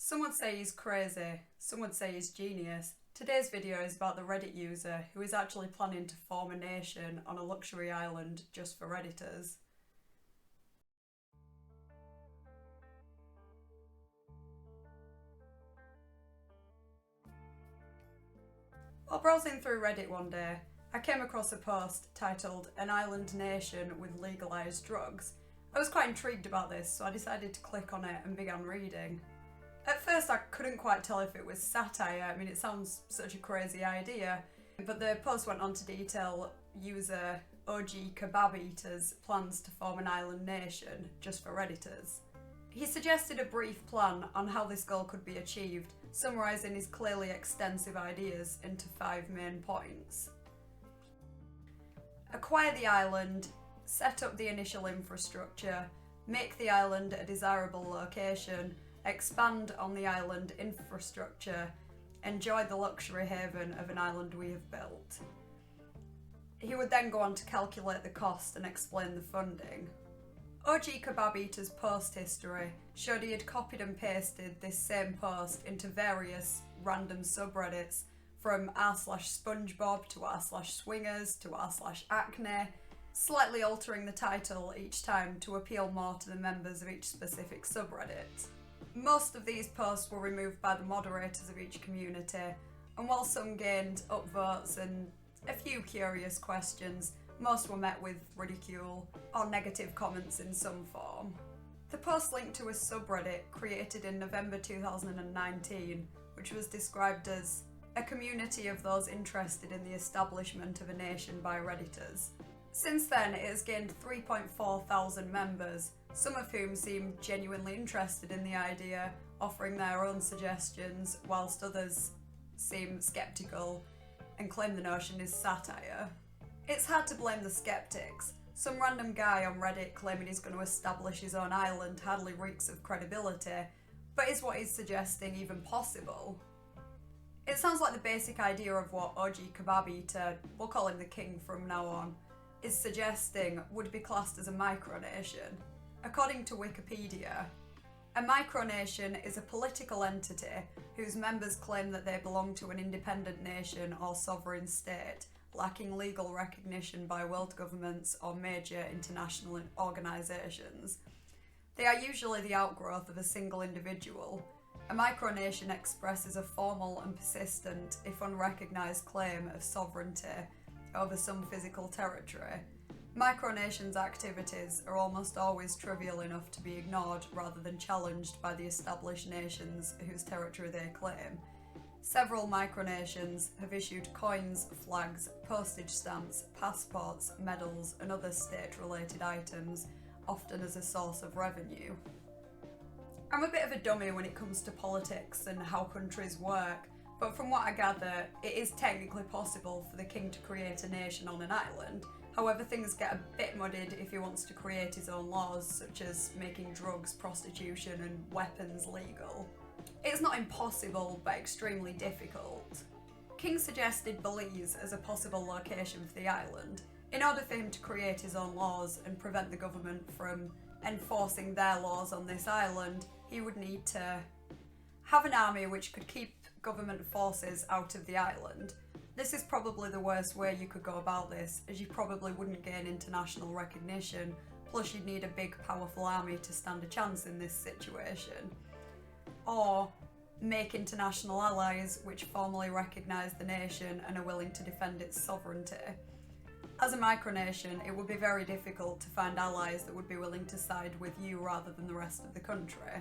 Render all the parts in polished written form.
Some would say he's crazy, some would say he's genius. Today's video is about the Reddit user who is actually planning to form a nation on a luxury island just for Redditors. While browsing through Reddit one day, I came across a post titled "An Island Nation with Legalised Drugs." I was quite intrigued about this, so I decided to click on it and began reading. At first I couldn't quite tell if it was satire. I mean, it sounds such a crazy idea, but the post went on to detail user OG Kebab Eater's plans to form an island nation just for Redditors. He suggested a brief plan on how this goal could be achieved, summarising his clearly extensive ideas into 5 main points. Acquire the island, set up the initial infrastructure, make the island a desirable location, expand on the island infrastructure, enjoy the luxury haven of an island we have built. He would then go on to calculate the cost and explain the funding. OG Kebab Eater's post history showed he had copied and pasted this same post into various random subreddits, from r/SpongeBob to r/Swingers to r/Acne, slightly altering the title each time to appeal more to the members of each specific subreddit. Most of these posts were removed by the moderators of each community, and while some gained upvotes and a few curious questions, most were met with ridicule or negative comments in some form. The post linked to a subreddit created in November 2019, which was described as a community of those interested in the establishment of a nation by Redditors. Since then, it has gained 3.4 thousand members, some of whom seem genuinely interested in the idea, offering their own suggestions, whilst others seem sceptical and claim the notion is satire. It's hard to blame the skeptics. Some random guy on Reddit claiming he's going to establish his own island hardly reeks of credibility, but is what he's suggesting even possible? It sounds like the basic idea of what OG Kebab Eater, we'll call him the king from now on, is suggesting would be classed as a micronation. According to Wikipedia, a micronation is a political entity whose members claim that they belong to an independent nation or sovereign state, lacking legal recognition by world governments or major international organisations. They are usually the outgrowth of a single individual. A micronation expresses a formal and persistent, if unrecognised, claim of sovereignty over some physical territory. Micronations' activities are almost always trivial enough to be ignored rather than challenged by the established nations whose territory they claim. Several micronations have issued coins, flags, postage stamps, passports, medals, and other state-related items, often as a source of revenue. I'm a bit of a dummy when it comes to politics and how countries work, but from what I gather, it is technically possible for the king to create a nation on an island. However, things get a bit muddied if he wants to create his own laws, such as making drugs, prostitution, and weapons legal. It's not impossible, but extremely difficult. King suggested Belize as a possible location for the island. In order for him to create his own laws and prevent the government from enforcing their laws on this island, he would need to have an army which could keep government forces out of the island. This is probably the worst way you could go about this, as you probably wouldn't gain international recognition, plus you'd need a big powerful army to stand a chance in this situation. Or make international allies which formally recognise the nation and are willing to defend its sovereignty. As a micronation, it would be very difficult to find allies that would be willing to side with you rather than the rest of the country.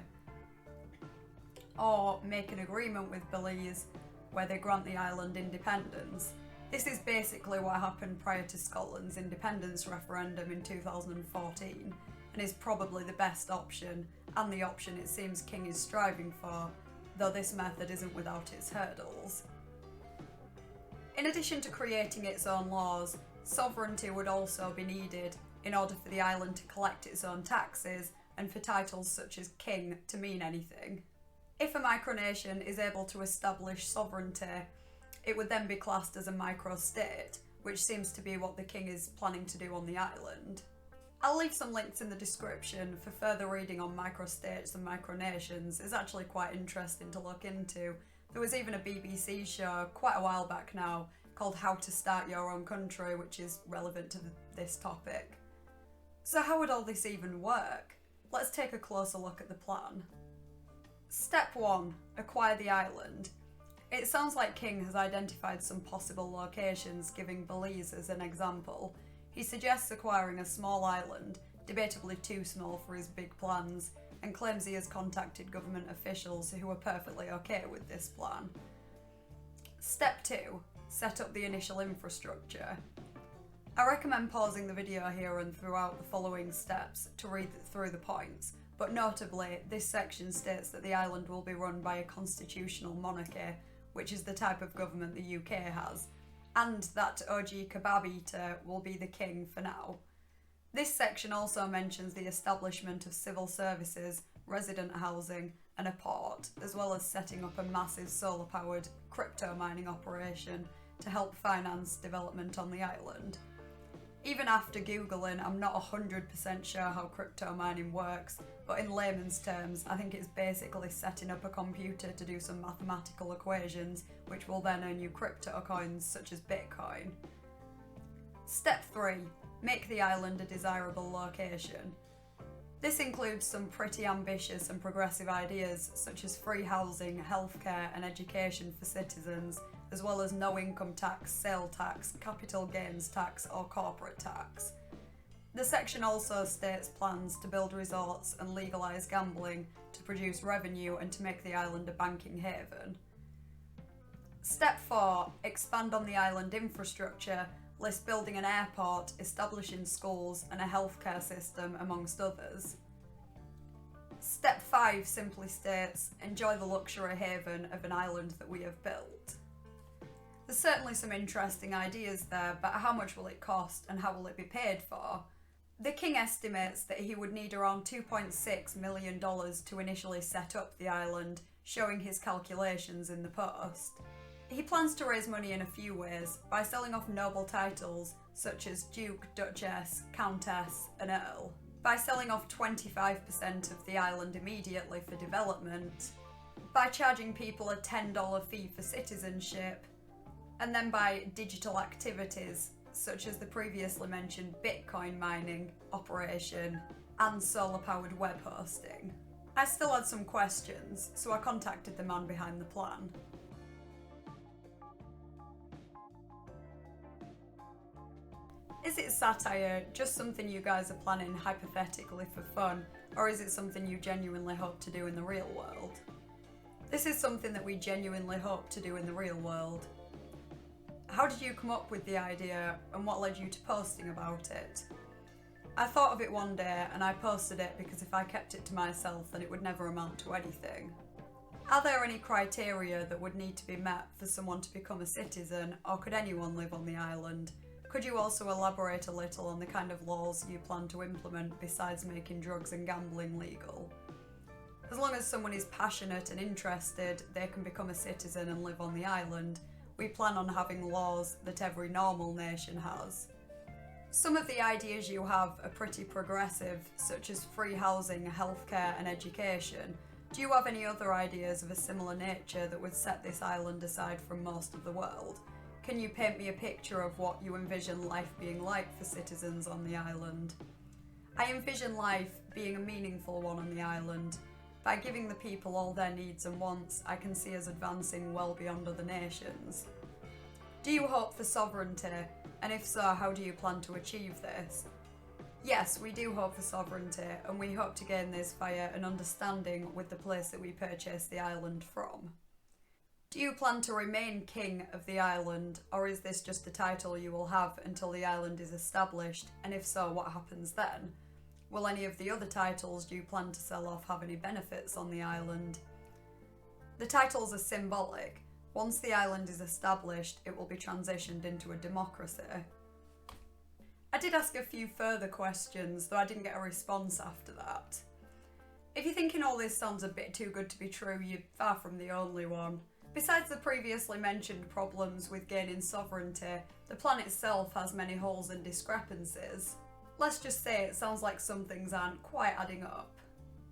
Or make an agreement with Belize where they grant the island independence. This is basically what happened prior to Scotland's independence referendum in 2014, and is probably the best option, and the option it seems King is striving for, though this method isn't without its hurdles. In addition to creating its own laws, sovereignty would also be needed in order for the island to collect its own taxes and for titles such as king to mean anything. If a micronation is able to establish sovereignty, it would then be classed as a microstate, which seems to be what the king is planning to do on the island. I'll leave some links in the description for further reading on microstates and micronations. It's actually quite interesting to look into. There was even a BBC show quite a while back now called How to Start Your Own Country, which is relevant to this topic. So how would all this even work? Let's take a closer look at the plan. Step 1. Acquire the island. It sounds like King has identified some possible locations, giving Belize as an example. He suggests acquiring a small island, debatably too small for his big plans, and claims he has contacted government officials who are perfectly okay with this plan. Step 2. Set up the initial infrastructure. I recommend pausing the video here and throughout the following steps to read through the points, but notably this section states that the island will be run by a constitutional monarchy, which is the type of government the UK has, and that OG Kebab Eater will be the king for now. This section also mentions the establishment of civil services, resident housing and a port, as well as setting up a massive solar-powered crypto mining operation to help finance development on the island. Even after Googling, I'm not 100% sure how crypto mining works, but in layman's terms, I think it's basically setting up a computer to do some mathematical equations, which will then earn you crypto coins such as Bitcoin. Step 3. Make the island a desirable location. This includes some pretty ambitious and progressive ideas such as free housing, healthcare and education for citizens, as well as no income tax, sale tax, capital gains tax or corporate tax. The section also states plans to build resorts and legalise gambling to produce revenue and to make the island a banking haven. Step 4. Expand on the island infrastructure, list building an airport, establishing schools and a healthcare system amongst others. Step 5 simply states, enjoy the luxury haven of an island that we have built. There's certainly some interesting ideas there, but how much will it cost and how will it be paid for? The king estimates that he would need around $2.6 million to initially set up the island, showing his calculations in the post. He plans to raise money in a few ways, by selling off noble titles such as Duke, Duchess, Countess and Earl, by selling off 25% of the island immediately for development, by charging people a $10 fee for citizenship, and then by digital activities such as the previously mentioned Bitcoin mining operation and solar-powered web hosting. I still had some questions, so I contacted the man behind the plan. Is it satire, just something you guys are planning hypothetically for fun, or is it something you genuinely hope to do in the real world? This is something that we genuinely hope to do in the real world. How did you come up with the idea and what led you to posting about it? I thought of it one day and I posted it because if I kept it to myself then it would never amount to anything. Are there any criteria that would need to be met for someone to become a citizen, or could anyone live on the island? Could you also elaborate a little on the kind of laws you plan to implement besides making drugs and gambling legal? As long as someone is passionate and interested, they can become a citizen and live on the island. We plan on having laws that every normal nation has. Some of the ideas you have are pretty progressive, such as free housing, healthcare and education. Do you have any other ideas of a similar nature that would set this island aside from most of the world? Can you paint me a picture of what you envision life being like for citizens on the island? I envision life being a meaningful one on the island. By giving the people all their needs and wants, I can see us advancing well beyond other nations. Do you hope for sovereignty? And if so, how do you plan to achieve this? Yes, we do hope for sovereignty, and we hope to gain this via an understanding with the place that we purchase the island from. Do you plan to remain king of the island, or is this just a title you will have until the island is established, and if so, what happens then? Will any of the other titles you plan to sell off have any benefits on the island? The titles are symbolic. Once the island is established, it will be transitioned into a democracy. I did ask a few further questions, though I didn't get a response after that. If you're thinking all this sounds a bit too good to be true, you're far from the only one. Besides the previously mentioned problems with gaining sovereignty, the plan itself has many holes and discrepancies. let's just say it sounds like some things aren't quite adding up.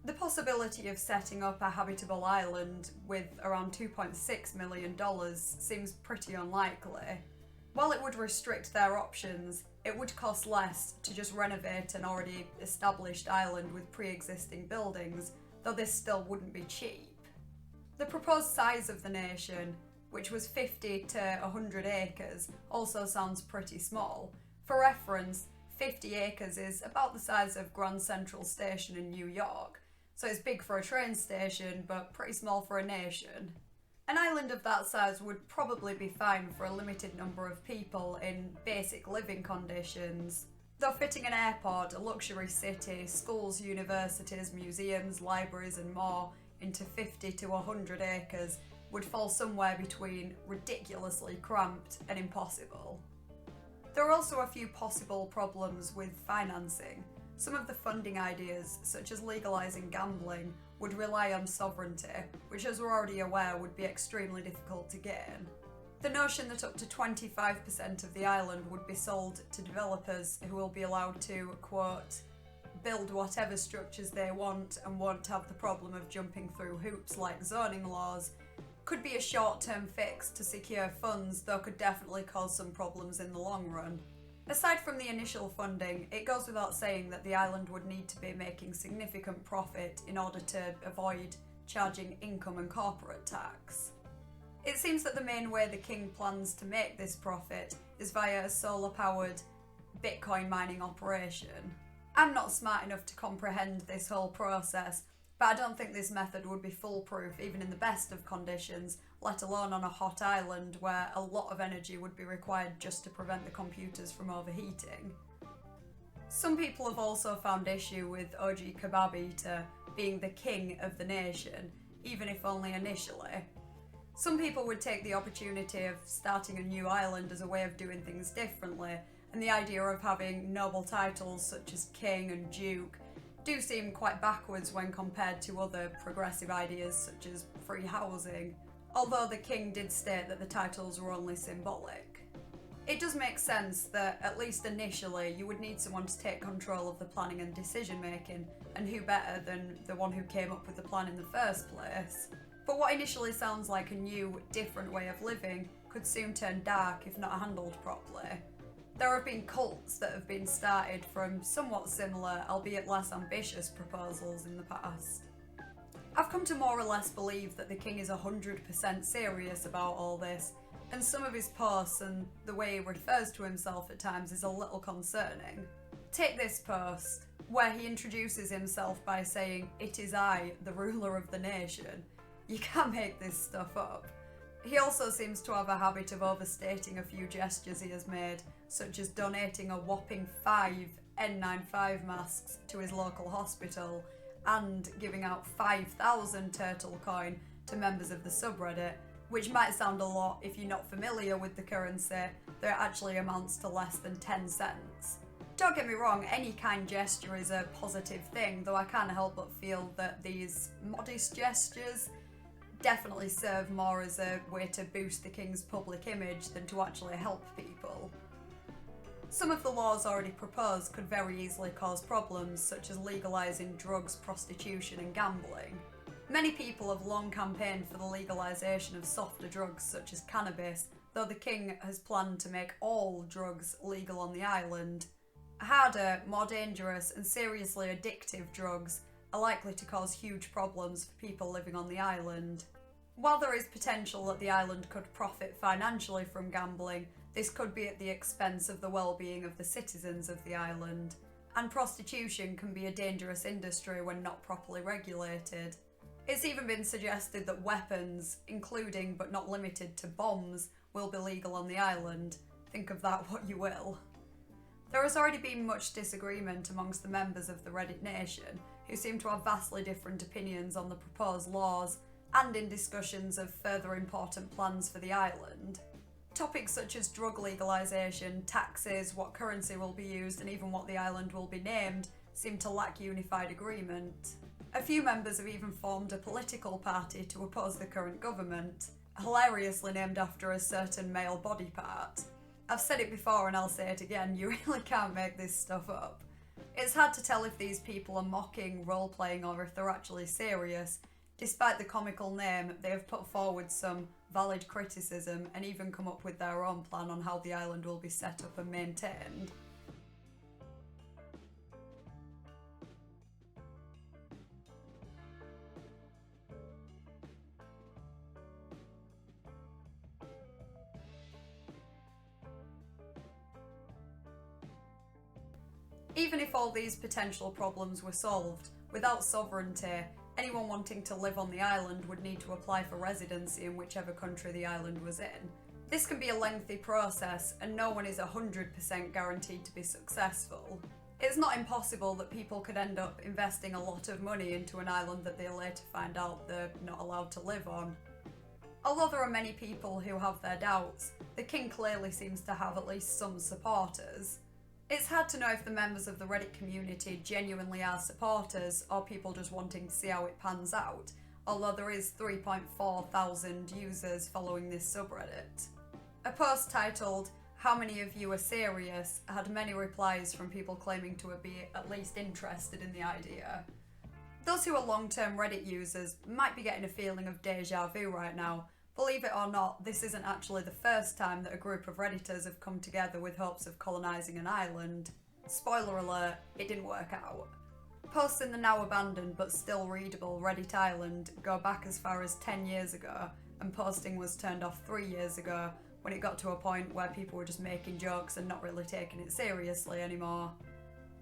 The possibility of setting up a habitable island with around $2.6 million seems pretty unlikely. While it would restrict their options, it would cost less to just renovate an already established island with pre-existing buildings, though this still wouldn't be cheap. The proposed size of the nation, which was 50 to 100 acres, also sounds pretty small. For reference, 50 acres is about the size of Grand Central Station in New York, so it's big for a train station, but pretty small for a nation. An island of that size would probably be fine for a limited number of people in basic living conditions, though fitting an airport, a luxury city, schools, universities, museums, libraries and more into 50 to 100 acres would fall somewhere between ridiculously cramped and impossible. There are also a few possible problems with financing. Some of the funding ideas, such as legalising gambling, would rely on sovereignty, which, as we're already aware, would be extremely difficult to gain. The notion that up to 25% of the island would be sold to developers who will be allowed to, quote, build whatever structures they want and won't have the problem of jumping through hoops like zoning laws, could be a short-term fix to secure funds, though could definitely cause some problems in the long run. Aside from the initial funding, it goes without saying that the island would need to be making significant profit in order to avoid charging income and corporate tax. It seems that the main way the king plans to make this profit is via a solar-powered Bitcoin mining operation. I'm not smart enough to comprehend this whole process, but I don't think this method would be foolproof even in the best of conditions, let alone on a hot island where a lot of energy would be required just to prevent the computers from overheating. Some people have also found issue with OG Kebab Eater being the king of the nation, even if only initially. Some people would take the opportunity of starting a new island as a way of doing things differently, and the idea of having noble titles such as king and duke do seem quite backwards when compared to other progressive ideas such as free housing, although the king did state that the titles were only symbolic. It does make sense that, at least initially, you would need someone to take control of the planning and decision making, and who better than the one who came up with the plan in the first place. But what initially sounds like a new, different way of living could soon turn dark if not handled properly. There have been cults that have been started from somewhat similar, albeit less ambitious, proposals in the past. I've come to more or less believe that the king is 100% serious about all this, and some of his posts and the way he refers to himself at times is a little concerning. Take this post, where he introduces himself by saying, "It is I, the ruler of the nation." You can't make this stuff up. He also seems to have a habit of overstating a few gestures he has made, such as donating a whopping 5 N95 masks to his local hospital and giving out 5,000 turtle coin to members of the subreddit, which might sound a lot if you're not familiar with the currency, though it actually amounts to less than 10 cents. Don't get me wrong, any kind gesture is a positive thing, though I can't help but feel that these modest gestures definitely serve more as a way to boost the king's public image than to actually help people. Some of the laws already proposed could very easily cause problems, such as legalising drugs, prostitution and gambling. Many people have long campaigned for the legalisation of softer drugs such as cannabis, though the king has planned to make all drugs legal on the island. Harder, more dangerous and seriously addictive drugs are likely to cause huge problems for people living on the island. While there is potential that the island could profit financially from gambling, this could be at the expense of the well-being of the citizens of the island, and prostitution can be a dangerous industry when not properly regulated. It's even been suggested that weapons, including but not limited to bombs, will be legal on the island. Think of that what you will. There has already been much disagreement amongst the members of the Reddit Nation, who seem to have vastly different opinions on the proposed laws, and in discussions of further important plans for the island. Topics such as drug legalisation, taxes, what currency will be used, and even what the island will be named seem to lack unified agreement. A few members have even formed a political party to oppose the current government, hilariously named after a certain male body part. I've said it before and I'll say it again, you really can't make this stuff up. It's hard to tell if these people are mocking, role-playing, or if they're actually serious. Despite the comical name, they have put forward some valid criticism and even come up with their own plan on how the island will be set up and maintained. Even if all these potential problems were solved, without sovereignty, anyone wanting to live on the island would need to apply for residency in whichever country the island was in. This can be a lengthy process, and no one is 100% guaranteed to be successful. It's not impossible that people could end up investing a lot of money into an island that they later find out they're not allowed to live on. Although there are many people who have their doubts, the king clearly seems to have at least some supporters. It's hard to know if the members of the Reddit community genuinely are supporters or people just wanting to see how it pans out, although there is 3.4 thousand users following this subreddit. A post titled, "How many of you are serious?" had many replies from people claiming to be at least interested in the idea. Those who are long-term Reddit users might be getting a feeling of deja vu right now. Believe it or not, this isn't actually the first time that a group of Redditors have come together with hopes of colonising an island. Spoiler alert, it didn't work out. Posts in the now abandoned but still readable Reddit island go back as far as 10 years ago, and posting was turned off 3 years ago when it got to a point where people were just making jokes and not really taking it seriously anymore.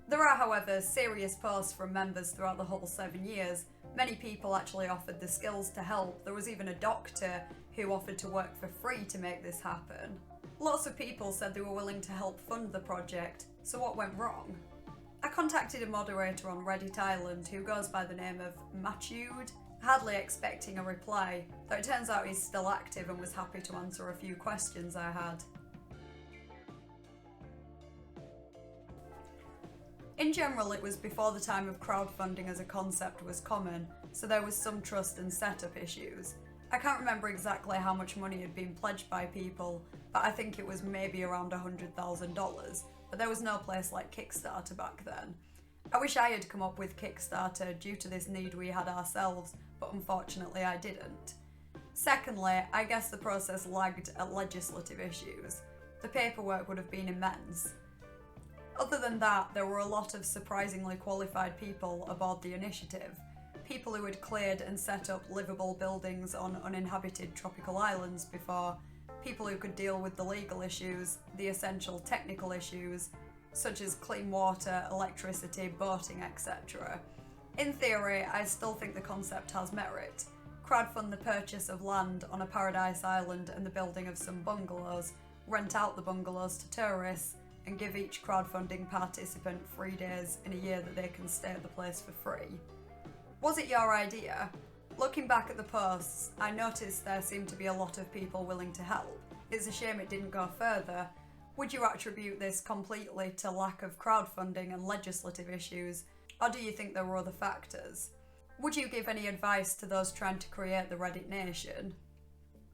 There are, however, serious posts from members throughout the whole 7 years. Many people actually offered the skills to help. There was even a doctor who offered to work for free to make this happen. Lots of people said they were willing to help fund the project, so what went wrong? I contacted a moderator on Reddit Island who goes by the name of Machude, hardly expecting a reply, though it turns out he's still active and was happy to answer a few questions I had. In general, it was before the time of crowdfunding as a concept was common, so there was some trust and setup issues. I can't remember exactly how much money had been pledged by people, but I think it was maybe around $100,000, but there was no place like Kickstarter back then. I wish I had come up with Kickstarter due to this need we had ourselves, but unfortunately I didn't. Secondly, I guess the process lagged at legislative issues. The paperwork would have been immense. Other than that, there were a lot of surprisingly qualified people aboard the initiative. People who had cleared and set up livable buildings on uninhabited tropical islands before, people who could deal with the legal issues, the essential technical issues, such as clean water, electricity, boating, etc. In theory, I still think the concept has merit. Crowdfund the purchase of land on a paradise island and the building of some bungalows, rent out the bungalows to tourists, and give each crowdfunding participant 3 days in a year that they can stay at the place for free. Was it your idea? Looking back at the posts, I noticed there seemed to be a lot of people willing to help. It's a shame it didn't go further. Would you attribute this completely to lack of crowdfunding and legislative issues, or do you think there were other factors? Would you give any advice to those trying to create the Reddit nation?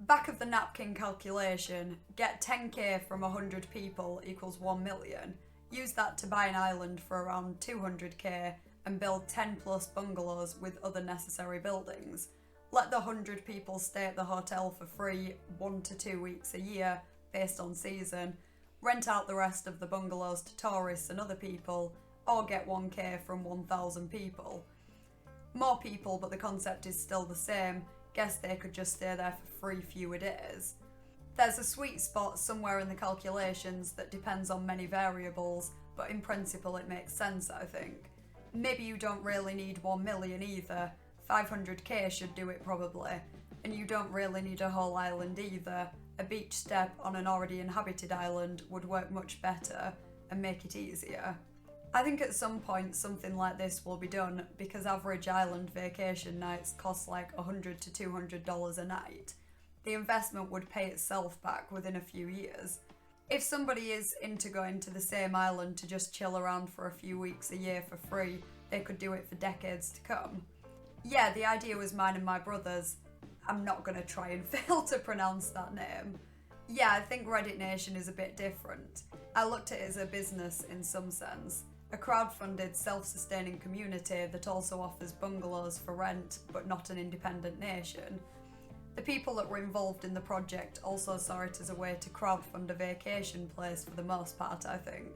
Back of the napkin calculation, get 10k from 100 people equals 1 million. Use that to buy an island for around 200k and build 10 plus bungalows with other necessary buildings. Let the 100 people stay at the hotel for free 1 to 2 weeks a year based on season. Rent out the rest of the bungalows to tourists and other people, or get 1k from 1,000 people. More people, but the concept is still the same. Guess they could just stay there for free fewer days. There's a sweet spot somewhere in the calculations that depends on many variables, but in principle it makes sense, I think. Maybe you don't really need 1 million either. 500k should do it probably. And you don't really need a whole island either. A beach step on an already inhabited island would work much better and make it easier. I think at some point something like this will be done because average island vacation nights cost like $100 to $200 a night. The investment would pay itself back within a few years. If somebody is into going to the same island to just chill around for a few weeks a year for free, they could do it for decades to come. Yeah, the idea was mine and my brother's. I'm not going to try and fail to pronounce that name. Yeah, I think Reddit Nation is a bit different. I looked at it as a business in some sense. a crowd-funded, self-sustaining community that also offers bungalows for rent but not an independent nation. The people that were involved in the project also saw it as a way to crowdfund a vacation place for the most part, I think.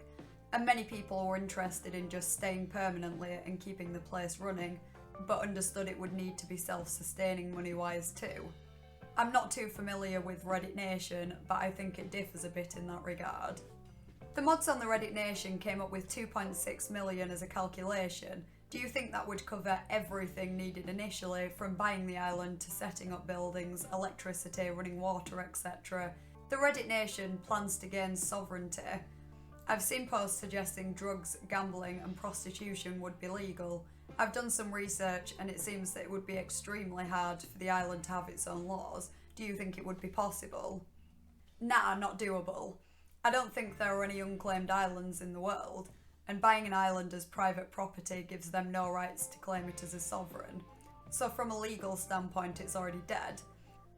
And many people were interested in just staying permanently and keeping the place running, but understood it would need to be self-sustaining money-wise too. I'm not too familiar with Reddit Nation, but I think it differs a bit in that regard. The mods on the Reddit Nation came up with 2.6 million as a calculation. Do you think that would cover everything needed initially, from buying the island to setting up buildings, electricity, running water, etc.? The Reddit Nation plans to gain sovereignty. I've seen posts suggesting drugs, gambling and prostitution would be legal. I've done some research and it seems that it would be extremely hard for the island to have its own laws. Do you think it would be possible? Nah, not doable. I don't think there are any unclaimed islands in the world, and buying an island as private property gives them no rights to claim it as a sovereign. So from a legal standpoint, it's already dead.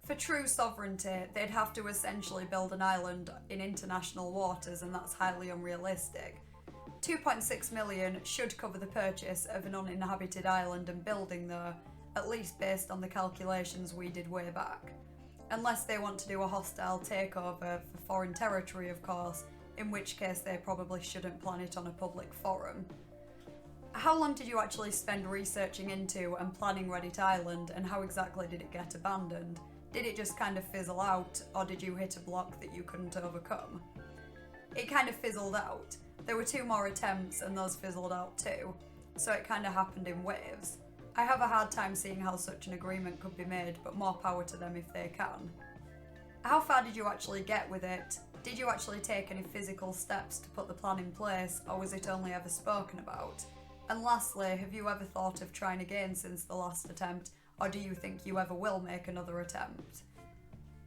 For true sovereignty, they'd have to essentially build an island in international waters, and that's highly unrealistic. 2.6 million should cover the purchase of an uninhabited island and building though, at least based on the calculations we did way back. Unless they want to do a hostile takeover for foreign territory, of course, in which case they probably shouldn't plan it on a public forum. How long did you actually spend researching into and planning Reddit Island, and how exactly did it get abandoned? Did it just kind of fizzle out, or did you hit a block that you couldn't overcome? It kind of fizzled out. There were 2 more attempts and those fizzled out too, so it kind of happened in waves. I have a hard time seeing how such an agreement could be made, but more power to them if they can. How far did you actually get with it? Did you actually take any physical steps to put the plan in place, or was it only ever spoken about? And lastly, have you ever thought of trying again since the last attempt, or do you think you ever will make another attempt?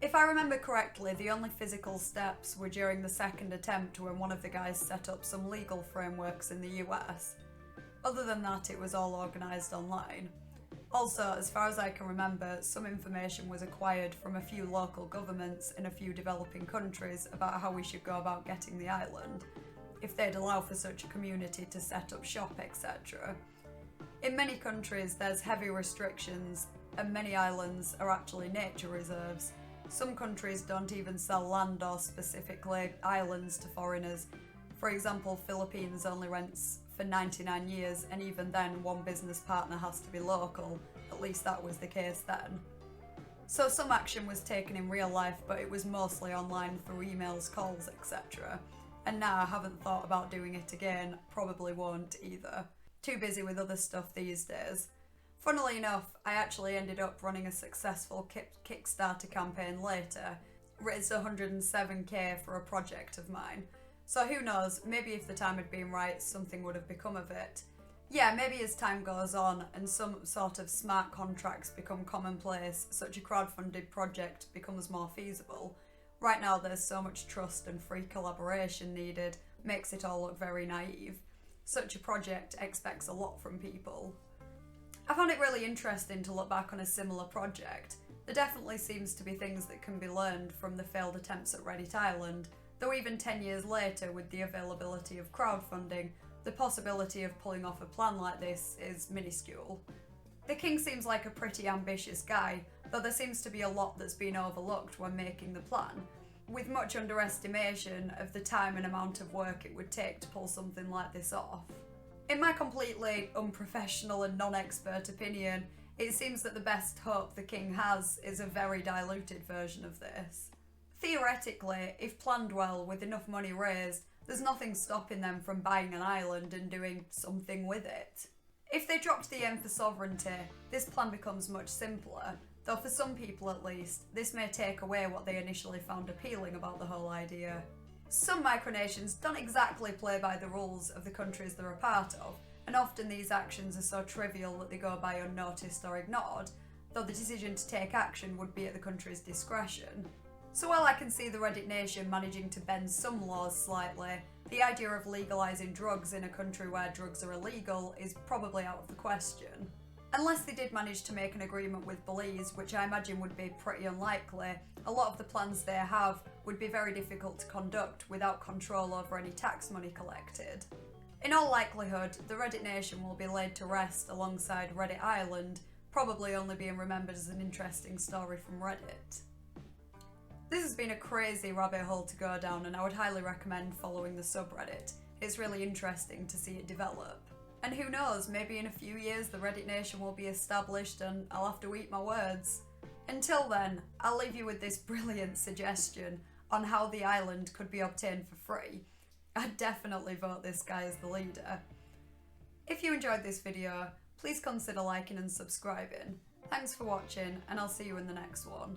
If I remember correctly, the only physical steps were during the second attempt when one of the guys set up some legal frameworks in the US. Other than that, it was all organised online. Also, as far as I can remember, some information was acquired from a few local governments in a few developing countries about how we should go about getting the island, if they'd allow for such a community to set up shop, etc. In many countries, there's heavy restrictions, and many islands are actually nature reserves. Some countries don't even sell land or specifically islands to foreigners. For example, Philippines only rents for 99 years, and even then one business partner has to be local. At least that was the case then. So some action was taken in real life, but it was mostly online through emails, calls, etc. And now I haven't thought about doing it again, probably won't either. Too busy with other stuff these days. Funnily enough, I actually ended up running a successful Kickstarter campaign later, raised 107k for a project of mine. So who knows, maybe if the time had been right, something would have become of it. Yeah, maybe as time goes on and some sort of smart contracts become commonplace, such a crowdfunded project becomes more feasible. Right now there's so much trust and free collaboration needed, makes it all look very naive. Such a project expects a lot from people. I found it really interesting to look back on a similar project. There definitely seems to be things that can be learned from the failed attempts at Reddit Island, though even 10 years later, with the availability of crowdfunding, the possibility of pulling off a plan like this is minuscule. The King seems like a pretty ambitious guy, though there seems to be a lot that's been overlooked when making the plan, with much underestimation of the time and amount of work it would take to pull something like this off. In my completely unprofessional and non-expert opinion, it seems that the best hope the King has is a very diluted version of this. Theoretically, if planned well with enough money raised, there's nothing stopping them from buying an island and doing something with it. If they dropped the aim for sovereignty, this plan becomes much simpler, though for some people at least, this may take away what they initially found appealing about the whole idea. Some micronations don't exactly play by the rules of the countries they're a part of, and often these actions are so trivial that they go by unnoticed or ignored, though the decision to take action would be at the country's discretion. So while I can see the Reddit Nation managing to bend some laws slightly, the idea of legalising drugs in a country where drugs are illegal is probably out of the question. Unless they did manage to make an agreement with Belize, which I imagine would be pretty unlikely, a lot of the plans they have would be very difficult to conduct without control over any tax money collected. In all likelihood, the Reddit nation will be laid to rest alongside Reddit Island, probably only being remembered as an interesting story from Reddit. This has been a crazy rabbit hole to go down, and I would highly recommend following the subreddit. It's really interesting to see it develop. And who knows, maybe in a few years the Reddit nation will be established and I'll have to eat my words. Until then, I'll leave you with this brilliant suggestion on how the island could be obtained for free. I'd definitely vote this guy as the leader. If you enjoyed this video, please consider liking and subscribing. Thanks for watching, and I'll see you in the next one.